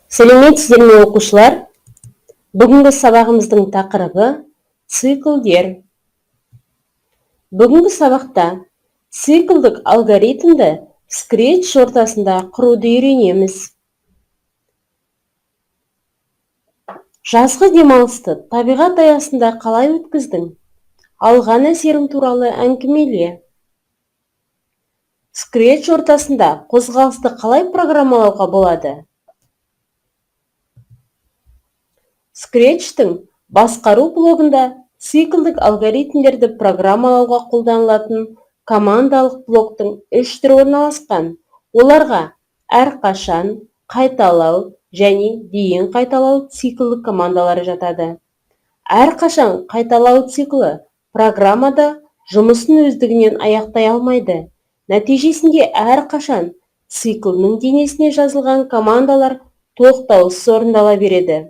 Сәлеметсіздер ме оқушылар? Бүгінгі сабағымыздың тақырыбы циклдер. Бүгінгі сабақта циклдік алгоритмді Scratch ортасында құруды үйренеміз. Жазғы демалысты табиғат аясында қалай өткіздің? Алған әсерің туралы әңгімеле. Scratch ортасында қозғалысты қалай программалауға болады? Scratch-тің басқару блогында циклдік алгоритмдерді программалауға қолданылатын командалық блоктың 3 түрі орналасқан. Оларға әрқашан, қайталау және дейін қайталау циклдік командалары жатады. Әрқашан қайталау циклі программада жұмысын өздігінен аяқтай алмайды. Нәтижесінде әрқашан циклінің денесіне жазылған командалар тоқтаусыз орындала береді.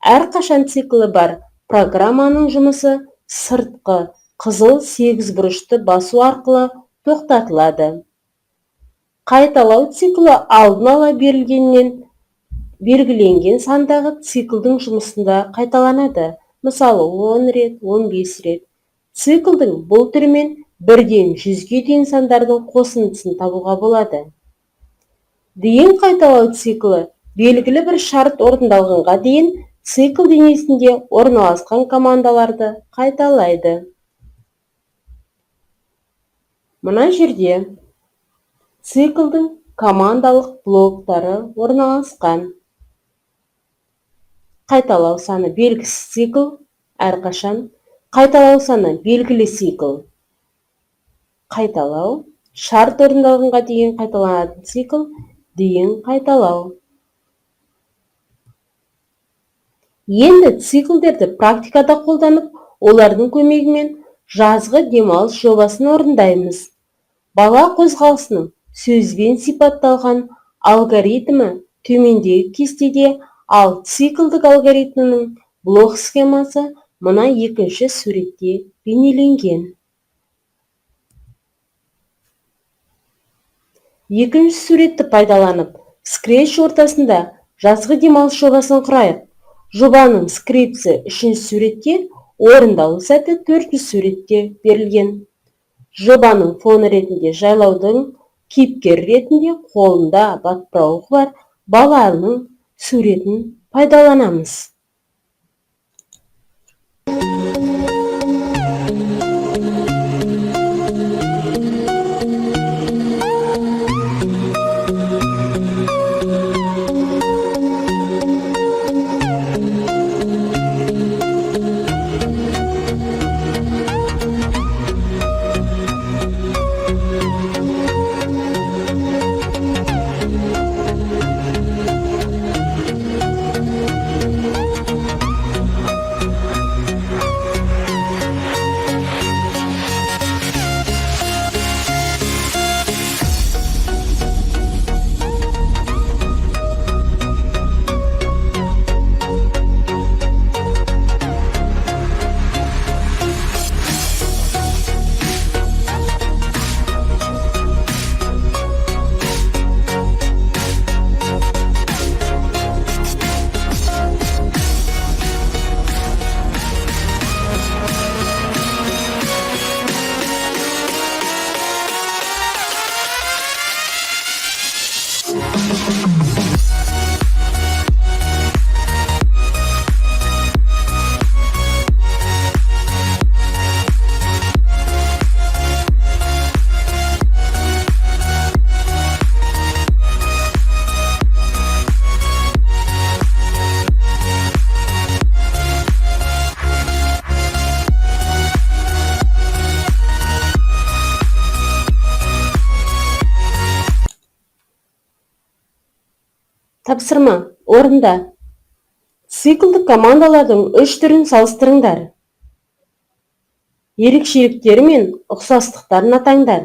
Әрқашан циклі бар программаның жұмысы сыртқы қызыл 8 бұрышты басу арқылы тоқтатылады. Қайталау циклі алдын ала белгіленген сандағы циклдің жұмысында қайталанады. Мысалы 10 рет, 15 рет. Циклдің бұл түрімен 1-ден 100-ге дейін сандардың қосындысын табуға болады. Дейін қайталау циклі белгілі бір шарт орындалғанға дейін цикл денесінде орналасқан командаларды қайталайды. Мына жерде циклдің командалық блоктары орналасқан. Қайталау саны белгісіз цикл, әрқашан. Қайталау саны белгілі цикл. Қайталау, шарт орындалғанға дейін қайталанатын цикл, дейін қайталау. Енді циклдерді практикада қолданып, олардың көмегімен жазғы демалыс жобасын орындаймыз. Бала қозғалысының сөзбен сипатталған алгоритмі төмендегі кестеде, ал циклдік алгоритмінің блок схемасы мына екінші суретте бейнеленген. Екінші суретті пайдаланып, Scratch ортасында жазғы демалыс жобасын құрайық. Жобаның скрипті 3-ші суретте, орындалу сәті 4-ші суретте берілген. Жобаның фоны ретінде жайлаудың кейіпкер ретінде қолында батпырауығы бар баланың суретін пайдаланамыз. Тапсырма, орында. Циклдік командалардың 3 түрін салыстырыңдар. Ерекшеліктері мен ұқсастықтарын атаңдар.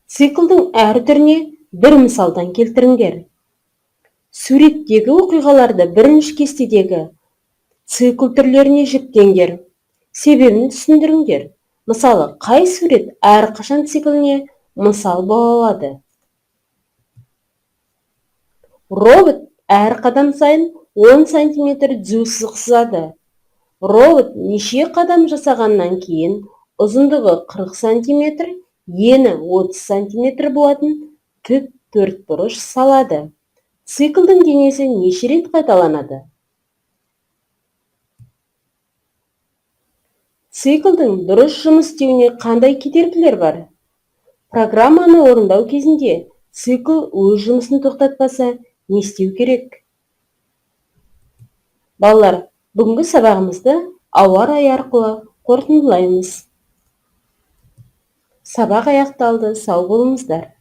Циклдің әр түріне бір мысалдан келтіріңдер. Суреттегі оқиғаларды бірінші кестедегі цикл түрлеріне жіктеңдер. Себебін түсіндіріңдер. Мысалы, қай сурет әрқашан цикліне мысал бола алады? Робот әр қадам сайын 10 сантиметр түзу сызық сызады. Робот неше қадам жасағаннан кейін ұзындығы 40 сантиметр, ені 30 сантиметр болатын тік төртбұрыш салады. Циклдың денесі неше рет қайталанады? Циклдың дұрыс жұмыс істеуіне қандай кедергілер бар? Программаны орындау кезінде цикл өз жұмысын тоқтатпаса, не істеу керек? Балалар, бүгінгі сабағымызды ауа райы арқылы қорытындылаймыз. Сабақ аяқталды, сау болыңыздар.